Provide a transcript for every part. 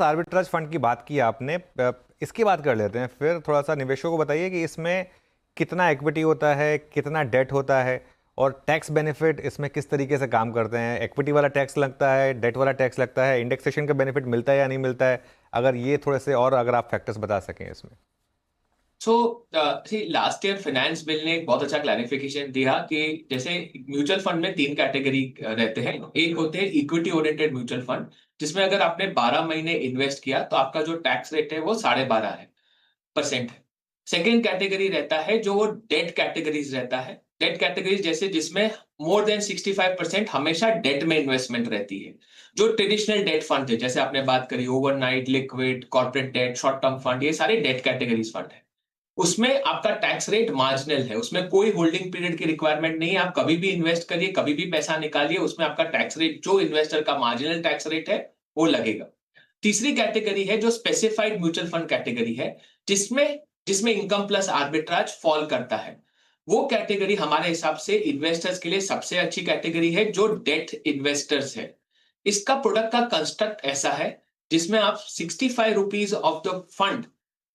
Arbitrage fund की बात की आपने, इसकी बात कर लेते हैं फिर। थोड़ा सा निवेशकों को बताइए कि इसमें कितना इक्विटी होता है, कितना डेट होता है, और टैक्स बेनिफिट इसमें किस तरीके से काम करते हैं। इक्विटी वाला टैक्स लगता है, डेट वाला टैक्स लगता है, इंडेक्सेशन का बेनिफिट मिलता है या नहीं मिलता है? अगर ये थोड़े से और अगर आप फैक्टर्स बता सकें इसमें। So last year finance bill ने एक बहुत अच्छा क्लैरिफिकेशन दिया कि जैसे म्यूचुअल फंड में तीन कैटेगरी रहते हैं। एक होते हैं इक्विटी ओरिएंटेड म्यूचुअल फंड, जिसमें अगर आपने 12 महीने इन्वेस्ट किया तो आपका जो टैक्स रेट है वो 12.5% है। सेकेंड कैटेगरी रहता है जो वो डेट कैटेगरीज रहता है। डेट कैटेगरीज जैसे जिसमें मोर देन 65% हमेशा डेट में इन्वेस्टमेंट रहती है। जो ट्रेडिशनल डेट फंड है, जैसे आपने बात करी overnight, liquid, corporate debt, short term fund, ये सारे डेट कैटेगरीज फंड है। उसमें आपका टैक्स रेट मार्जिनल है, उसमें कोई होल्डिंग पीरियड की रिक्वायरमेंट नहीं है। आप कभी भी इन्वेस्ट करिए, कभी भी पैसा निकालिए, उसमें आपका टैक्स रेट जो इन्वेस्टर का मार्जिनल टैक्स रेट है वो लगेगा। तीसरी कैटेगरी है जो स्पेसिफाइड म्यूचुअल फंड कैटेगरी है, जिसमें जिसमें इनकम प्लस आर्बिट्राज फॉल करता है। वो कैटेगरी हमारे हिसाब से इन्वेस्टर्स के लिए सबसे अच्छी कैटेगरी है, जो डेट इन्वेस्टर्स है। इसका प्रोडक्ट का कंस्ट्रक्ट ऐसा है जिसमें आप 65 रुपीज ऑफ द फंड,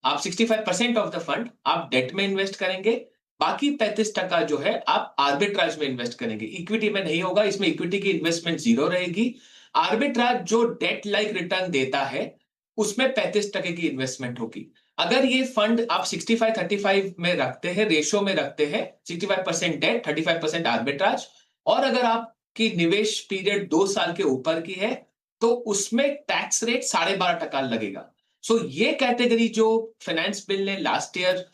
आप 65% ऑफ द फंड आप डेट में इन्वेस्ट करेंगे। बाकी 35% जो है आप आर्बिट्राज में इन्वेस्ट करेंगे। इक्विटी में नहीं होगा, इसमें इक्विटी की इन्वेस्टमेंट जीरो रहेगी। आर्बिट्राज जो डेट लाइक रिटर्न देता है उसमें 35% की इन्वेस्टमेंट होगी। अगर ये फंड आप 65-35 में रखते हैं, रेशियो में रखते हैं, 65% डेट, 35% आर्बिट्राज, और अगर आपकी निवेश पीरियड 2 साल के ऊपर की है तो उसमें टैक्स रेट 12.5% लगेगा। सो ये कैटेगरी जो फाइनेंस बिल ने लास्ट ईयर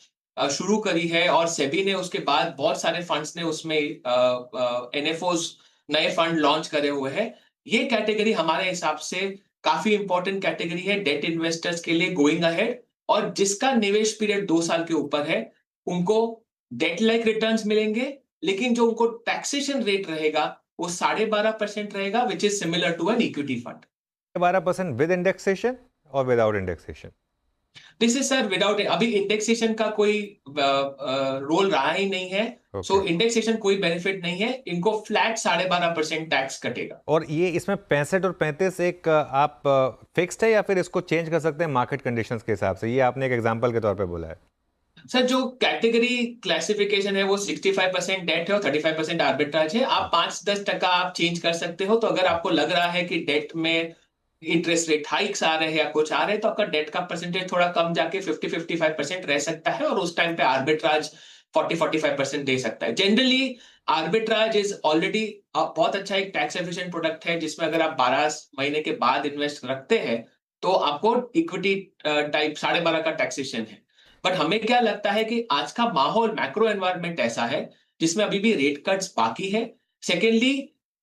शुरू करी है, और सेबी ने उसके बाद बहुत सारे फंड्स ने उसमें एनएफओज, नए फंड लॉन्च करे हुए हैं। ये कैटेगरी हमारे हिसाब से काफी इंपॉर्टेंट कैटेगरी है डेट इन्वेस्टर्स के लिए गोइंग अहेड। और जिसका निवेश पीरियड 2 साल के ऊपर है उनको डेट लाइक रिटर्न्स मिलेंगे, लेकिन जो उनको टैक्सेशन रेट रहेगा वो 12.5% रहेगा, which is similar to an equity fund. 12% with indexation और without indexation? This is sir without, अभी इंडेक्सेशन का कोई रोल रहा ही नहीं है। So okay. इंडेक्सेशन कोई बेनिफिट नहीं है, इनको फ्लैट 12.5% टैक्स कटेगा। और ये इसमें 65 और 35 एक आप फिक्स्ड है या फिर इसको चेंज कर सकते हैं मार्केट कंडीशंस के हिसाब से? ये आपने एक एग्जांपल के तौर पे बोला है। सर जो कैटेगरी क्लासिफिकेशन है वो 65% डेट है और 35% आर्बिट्राज है। आप 5-10% आप चेंज कर सकते हो। तो अगर आपको लग रहा है कि डेट में इंटरेस्ट रेट हाइक्स आ रहे हैं या कुछ आ रहे हैं, तो आपका डेट का परसेंटेज थोड़ा कम जाके 50-55% रह सकता है, और उस टाइम पे आर्बिट्राज 40-45% दे सकता है। जनरली आर्बिट्राज इज ऑलरेडी बहुत अच्छा एक टैक्स एफिशिएंट प्रोडक्ट है, जिसमें अगर आप 12 महीने के बाद इन्वेस्ट रखते हैं तो आपको इक्विटी टाइप 12.5 का टैक्सेशन है। बट हमें क्या लगता है कि आज का माहौल, मैक्रो एनवायरनमेंट ऐसा है जिसमें अभी भी रेट कट्स बाकी है। सेकेंडली,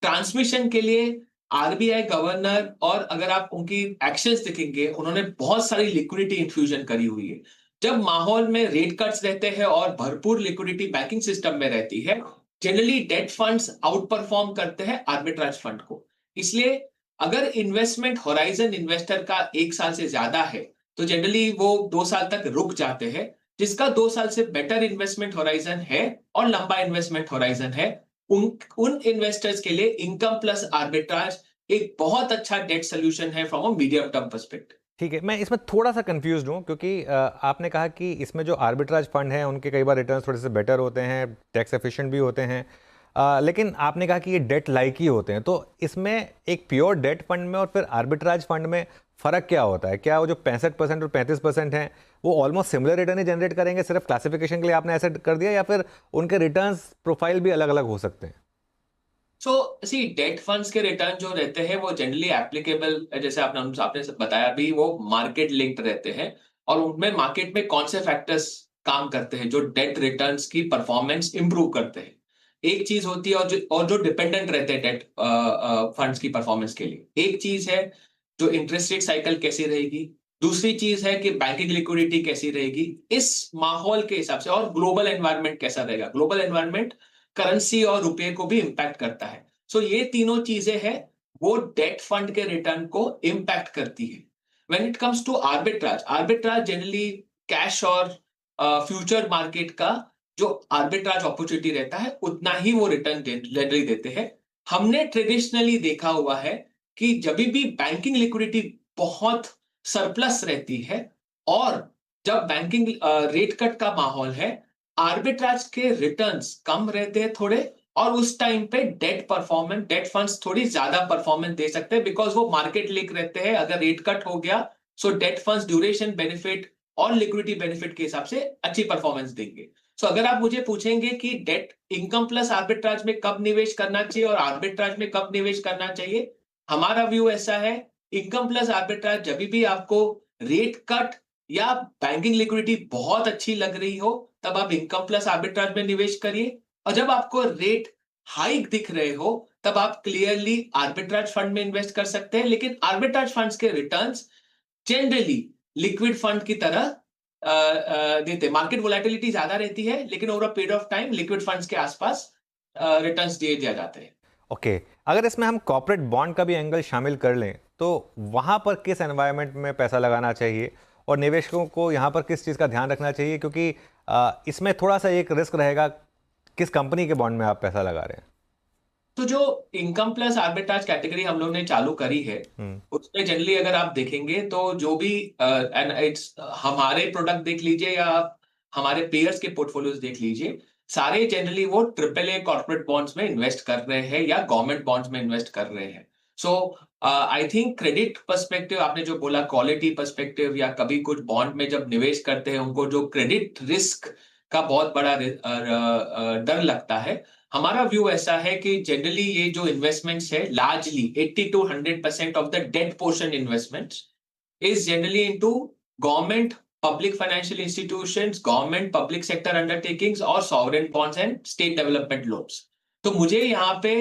ट्रांसमिशन के लिए आरबीआई गवर्नर, और अगर आप उनकी एक्शंस देखेंगे, उन्होंने बहुत सारी लिक्विडिटी इन्फ्यूजन करी हुई है। जब माहौल में रेट कट्स रहते हैं और भरपूर लिक्विडिटी बैंकिंग सिस्टम में रहती है, generally date funds out perform करते हैं आर्बिट्राज फंड को। इसलिए अगर इन्वेस्टमेंट होराइजन इन्वेस्टर का 1 साल से ज्यादा है तो जनरली वो 2 साल तक रुक जाते हैं। जिसका 2 साल से बेटर इन्वेस्टमेंट होराइजन है और लंबा इन्वेस्टमेंट होराइजन है, उन उन इन्वेस्टर्स के लिए इनकम प्लस आर्बिट्राज एक बहुत अच्छा डेट सोल्यूशन है from a medium term perspective. ठीक है, मैं इसमें थोड़ा सा कंफ्यूज हूँ क्योंकि आपने कहा कि इसमें जो आर्बिट्राज फंड हैं उनके कई बार रिटर्न्स थोड़े से बेटर होते हैं, टैक्स एफिशिएंट भी होते हैं, लेकिन आपने कहा कि ये डेट लाइक ही होते हैं। तो इसमें एक प्योर डेट फंड में और फिर आर्बिट्राज फंड में फ़र्क क्या होता है? क्या वो जो 65% और 35% हैं वो ऑलमोस्ट सिमिलर रिटर्न ही जनरेट करेंगे, सिर्फ क्लासिफिकेशन के लिए आपने ऐसे कर दिया, या फिर उनके रिटर्न्स प्रोफाइल भी अलग अलग हो सकते हैं? सो सी डेट फंड्स के रिटर्न जो रहते हैं वो जनरली एप्लीकेबल, जैसे आपने बताया भी, वो मार्केट लिंक्ड रहते हैं। और उनमें मार्केट में कौन से फैक्टर्स काम करते हैं जो डेट रिटर्न्स की परफॉर्मेंस इंप्रूव करते हैं, एक चीज होती है। और जो डिपेंडेंट रहते हैं डेट फंड्स की परफॉर्मेंस के लिए, एक चीज है जो इंटरेस्ट रेट साइकिल कैसी रहेगी, दूसरी चीज है कि बैंकिंग लिक्विडिटी कैसी रहेगी इस माहौल के हिसाब से, और ग्लोबल एनवायरनमेंट कैसा रहेगा। ग्लोबल एनवायरनमेंट करेंसी और रुपए को भी इंपैक्ट करता है। सो ये तीनों चीजें हैं, वो डेट फंड के रिटर्न को इंपैक्ट करती है। When it comes to arbitrage, arbitrage generally cash और फ्यूचर मार्केट का जो आर्बिट्राज अपॉर्चुनिटी रहता है उतना ही वो रिटर्न जनरली देते हैं। हमने ट्रेडिशनली देखा हुआ है कि जब भी बैंकिंग लिक्विडिटी बहुत सरप्लस रहती है, और जब बैंकिंग रेट कट का माहौल है, आर्बिट्राज के रिटर्न्स कम रहते हैं थोड़े, और उस टाइम पे डेट फंड्स थोड़ी ज्यादा परफॉर्मेंस दे सकते हैं, बिकॉज वो मार्केट लिंक रहते हैं। अगर रेट कट हो गया, सो डेट फंड्स ड्यूरेशन बेनिफिट और लिक्विडिटी बेनिफिट के हिसाब से अच्छी परफॉर्मेंस देंगे। सो अगर आप मुझे पूछेंगे कि डेट इनकम प्लस आर्बिट्राज में कब निवेश करना चाहिए और आर्बिट्राज में कब निवेश करना चाहिए, हमारा व्यू ऐसा है, इनकम प्लस आर्बिट्राज जब भी आपको रेट कट या बैंकिंग लिक्विडिटी बहुत अच्छी लग रही हो, तब आप इनकम प्लस आर्बिट्राज में निवेश करिए। और जब आपको रेट हाइक दिख रहे हो, तब आप क्लियरली आर्बिट्राज फंड में इन्वेस्ट कर सकते हैं। लेकिन आर्बिट्राज फंड्स के रिटर्न्स जनरली लिक्विड फंड की तरह देते, मार्केट वोलेटिलिटी ज्यादा रहती है, लेकिन over a period of time liquid funds के आसपास रिटर्न्स दिया जाते हैं। ओके, अगर इसमें हम कॉर्पोरेट बॉन्ड का भी एंगल शामिल कर लें तो वहाँ पर किस एनवायरनमेंट में पैसा लगाना चाहिए और निवेशकों को यहाँ पर किस चीज़ का ध्यान रखना चाहिए, क्योंकि इसमें थोड़ा सा एक रिस्क रहेगा किस कंपनी के बॉन्ड में आप पैसा लगा रहे हैं। तो जो इनकम प्लस आर्बिट्राज कैटेगरी हम लोग ने चालू करी है, उसमें जनरली अगर आप देखेंगे तो जो भी एंड इट्स हमारे प्रोडक्ट देख लीजिए या आप हमारे पेयर्स के पोर्टफोलियोज देख लीजिए, सारे जनरली वो ट्रिपल ए कॉर्पोरेट बॉन्ड्स में इन्वेस्ट कर रहे हैं या गवर्नमेंट बॉन्ड्स में इन्वेस्ट कर रहे हैं। सो आई थिंक क्रेडिट पर्सपेक्टिव, आपने जो बोला क्वालिटी पर्सपेक्टिव, या कभी कुछ बॉन्ड में जब निवेश करते हैं उनको जो क्रेडिट रिस्क का बहुत बड़ा डर लगता है, हमारा व्यू ऐसा है कि जनरली ये जो इन्वेस्टमेंट्स है, largely 80 to 100% of the debt portion investments is generally into government public financial institutions, government public sector undertakings और sovereign bonds and state development loans. तो मुझे यहाँ पे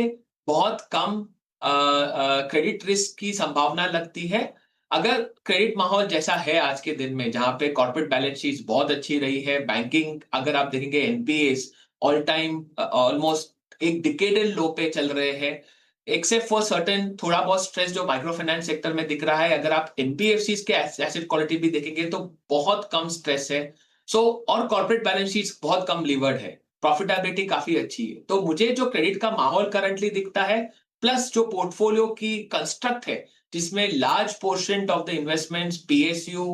बहुत कम क्रेडिट रिस्क की संभावना लगती है। अगर क्रेडिट माहौल जैसा है आज के दिन में, जहां पे कॉर्पोरेट बैलेंस शीट बहुत अच्छी रही है, बैंकिंग अगर आप देखेंगे एनपीएस ऑल टाइम ऑलमोस्ट एक डिकेडल लो पे चल रहे हैं, एक्सेप्ट फॉर सर्टेन थोड़ा बहुत स्ट्रेस जो माइक्रो फाइनेंस सेक्टर में दिख रहा है, अगर आप एनबीएफसीज के एसेट क्वालिटी भी देखेंगे तो बहुत कम स्ट्रेस है। सो और कॉर्पोरेट बैलेंस शीट्स बहुत कम लीवर्ड है, प्रॉफिटेबिलिटी काफी अच्छी है। तो मुझे जो क्रेडिट का माहौल करंटली दिखता है, प्लस जो पोर्टफोलियो की कंस्ट्रक्ट है, जिसमें large portion of the investments PSU,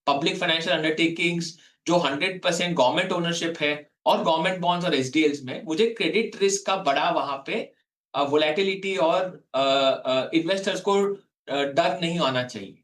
public financial undertakings, जो 100% गवर्नमेंट ओनरशिप है, और गवर्नमेंट बॉन्ड्स और एसडीएल्स में, मुझे क्रेडिट रिस्क का बड़ा वहां पे वोलेटिलिटी और इन्वेस्टर्स को डर नहीं आना चाहिए।